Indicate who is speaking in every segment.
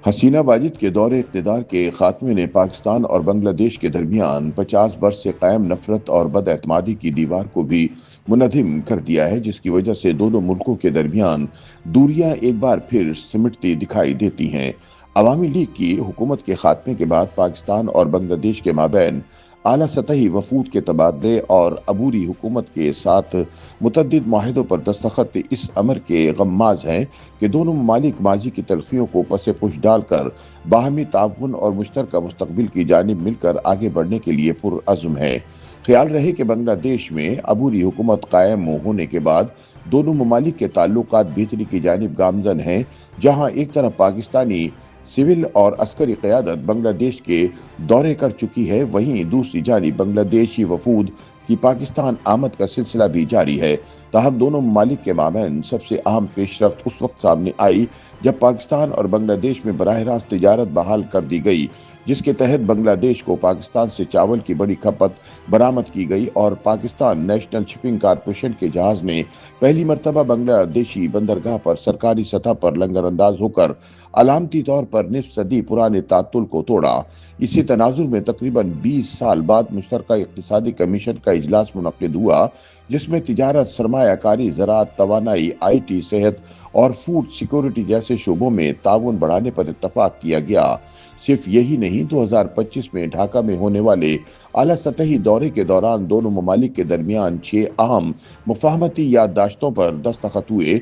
Speaker 1: حسینہ واجد کے دور اقتدار کے خاتمے نے پاکستان اور بنگلہ دیش کے درمیان 50 برس سے قائم نفرت اور بد اعتمادی کی دیوار کو بھی منہدم کر دیا ہے، جس کی وجہ سے دونوں ملکوں کے درمیان دوریاں ایک بار پھر سمٹتی دکھائی دیتی ہیں۔ عوامی لیگ کی حکومت کے خاتمے کے بعد پاکستان اور بنگلہ دیش کے مابین اعلیٰ سطحی وفود کے تبادلے اور عبوری حکومت کے ساتھ متعدد معاہدوں پر دستخط اس امر کے غماز ہیں کہ دونوں ممالک ماضی کی تلخیوں کو پس پش ڈال کر باہمی تعاون اور مشترکہ مستقبل کی جانب مل کر آگے بڑھنے کے لیے پرعزم ہے۔ خیال رہے کہ بنگلہ دیش میں عبوری حکومت قائم ہونے کے بعد دونوں ممالک کے تعلقات بہتری کی جانب گامزن ہیں، جہاں ایک طرف پاکستانی سول اور عسکری قیادت بنگلہ دیش کے دورے کر چکی ہے، وہیں دوسری جانب بنگلہ دیشی وفود کی پاکستان آمد کا سلسلہ بھی جاری ہے۔ تاہم دونوں ممالک کے مابین سب سے اہم پیش رفت اس وقت سامنے آئی جب پاکستان اور بنگلہ دیش میں براہ راست تجارت بحال کر دی گئی، جس کے تحت بنگلہ دیش کو پاکستان سے چاول کی بڑی کھپت برآمد کی گئی اور پاکستان نیشنل شپنگ کارپوریشن کے جہاز نے پہلی مرتبہ بنگلہ دیشی بندرگاہ پر سرکاری سطح پر لنگر انداز ہو کر علامتی طور پر نصف صدی پرانے تعطل کو توڑا۔ اسی تناظر میں تقریباً 20 سال بعد مشترکہ اقتصادی کمیشن کا اجلاس منعقد ہوا، جس میں تجارت، سرمایہ کاری، زراعت، توانائی، آئی ٹی، صحت اور فوڈ سیکورٹی جیسے شعبوں میں تعاون بڑھانے پر اتفاق کیا گیا۔ صرف یہی نہیں، 2025 میں ڈھاکہ میں ہونے والے اعلیٰ سطحی دورے کے دوران دونوں ممالک کے درمیان 6 اہم مفاہمتی یادداشتوں پر دستخط ہوئے،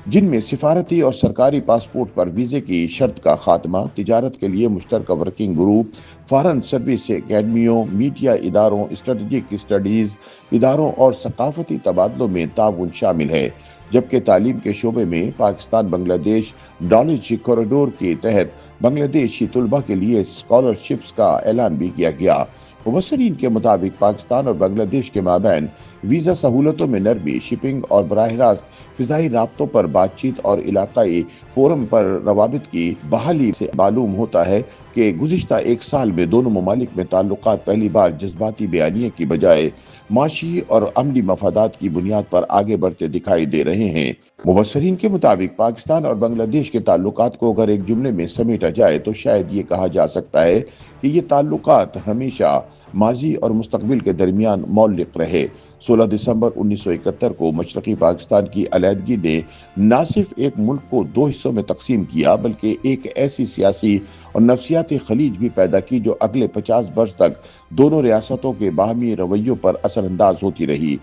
Speaker 1: جن میں سفارتی اور سرکاری پاسپورٹ پر ویزے کی شرط کا خاتمہ، تجارت کے لیے مشترکہ ورکنگ گروپ، فارن سروس اکیڈمیوں، میڈیا اداروں، اسٹریٹجک اسٹڈیز اداروں اور ثقافتی تبادلوں میں تعاون شامل ہے، جبکہ تعلیم کے شعبے میں پاکستان بنگلہ دیش نالج کوریڈور کے تحت بنگلہ دیشی طلباء کے لیے اسکالرشپس کا اعلان بھی کیا گیا۔ مبصرین کے مطابق پاکستان اور بنگلہ دیش کے مابین ویزا سہولتوں میں نرمی، شپنگ اور براہ راست فضائی رابطوں پر بات چیت اور علاقائی فورم پر روابط کی بحالی سے معلوم ہوتا ہے کہ گزشتہ ایک سال میں دونوں ممالک میں تعلقات پہلی بار جذباتی بیانیے کی بجائے معاشی اور عملی مفادات کی بنیاد پر آگے بڑھتے دکھائی دے رہے ہیں۔ مبصرین کے مطابق پاکستان اور بنگلہ دیش کے تعلقات کو اگر ایک جملے میں سمیٹا جائے تو شاید یہ کہا جا سکتا ہے کہ یہ تعلقات ہمیشہ ماضی اور مستقبل کے درمیان معلق رہے۔ 16 دسمبر 1971 کو مشرقی پاکستان کی علیحدگی نے نہ صرف ایک ملک کو دو حصوں میں تقسیم کیا بلکہ ایک ایسی سیاسی اور نفسیاتی خلیج بھی پیدا کی جو اگلے 50 برس تک دونوں ریاستوں کے باہمی رویوں پر اثر انداز ہوتی رہی۔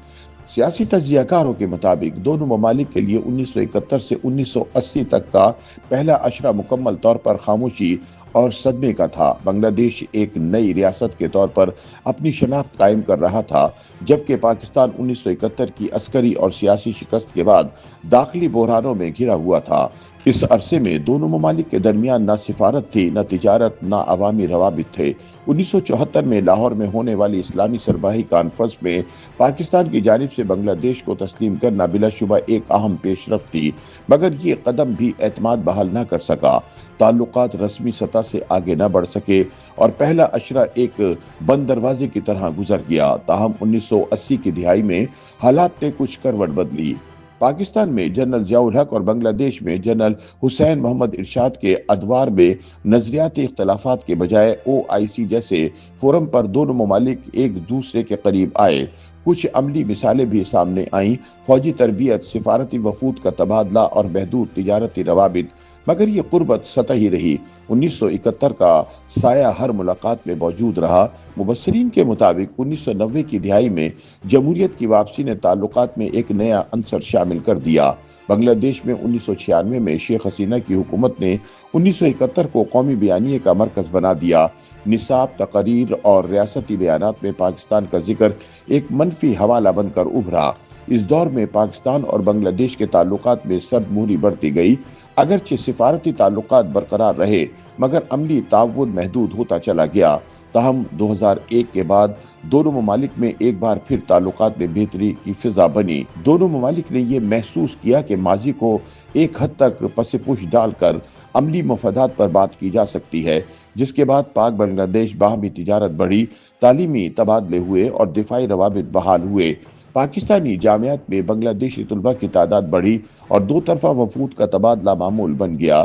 Speaker 1: سیاسی تجزیہ کاروں کے مطابق دونوں ممالک کے لیے 1971 سے 1980 تک کا پہلا عشرہ مکمل طور پر خاموشی اور صدمے کا تھا۔ بنگلہ دیش ایک نئی ریاست کے طور پر اپنی شناخت قائم کر رہا تھا، جبکہ پاکستان 1971 کی عسکری اور سیاسی شکست کے بعد داخلی بحرانوں میں گھرا ہوا تھا۔ اس عرصے میں دونوں ممالک کے درمیان نہ سفارت تھی، نہ تجارت، نہ عوامی روابط تھے۔ 1974 میں لاہور میں ہونے والی اسلامی سربراہی کانفرنس میں پاکستان کی جانب سے بنگلہ دیش کو تسلیم کرنا بلا شبہ ایک اہم پیش رفت تھی، مگر یہ قدم بھی اعتماد بحال نہ کر سکا۔ تعلقات رسمی سطح سے آگے نہ بڑھ سکے اور پہلا عشرہ ایک بند دروازے کی طرح گزر گیا۔ تاہم 1980 کی دہائی میں حالات نے کچھ کروٹ بدلی۔ پاکستان میں جنرل ضیاء الحق اور بنگلہ دیش میں جنرل حسین محمد ارشاد کے ادوار میں نظریاتی اختلافات کے بجائے OIC جیسے فورم پر دونوں ممالک ایک دوسرے کے قریب آئے۔ کچھ عملی مثالیں بھی سامنے آئیں: فوجی تربیت، سفارتی وفود کا تبادلہ اور محدود تجارتی روابط، مگر یہ قربت سطحی رہی۔ 1971 کا سایہ ہر ملاقات میں موجود رہا۔ مبصرین کے مطابق 1990 کی دہائی میں جمہوریت کی واپسی نے تعلقات میں ایک نیا عنصر شامل کر دیا۔ بنگلہ دیش میں 1996 میں شیخ حسینہ کی حکومت نے 1971 کو قومی بیانیے کا مرکز بنا دیا۔ نصاب، تقاریر اور ریاستی بیانات میں پاکستان کا ذکر ایک منفی حوالہ بن کر ابھرا۔ اس دور میں پاکستان اور بنگلہ دیش کے تعلقات میں سرد مہری بڑھتی گئی۔ اگرچہ سفارتی تعلقات برقرار رہے مگر عملی تعاون محدود ہوتا چلا گیا۔ تاہم 2001 کے بعد دونوں ممالک میں ایک بار پھر تعلقات میں بہتری کی فضا بنی۔ دونوں ممالک نے یہ محسوس کیا کہ ماضی کو ایک حد تک پس پش ڈال کر عملی مفادات پر بات کی جا سکتی ہے، جس کے بعد پاک بنگلہ دیش باہمی تجارت بڑھی، تعلیمی تبادلے ہوئے اور دفاعی روابط بحال ہوئے۔ پاکستانی جامعات میں بنگلہ دیشی طلباء کی تعداد بڑھی اور دو طرفہ وفود کا تبادلہ معمول بن گیا۔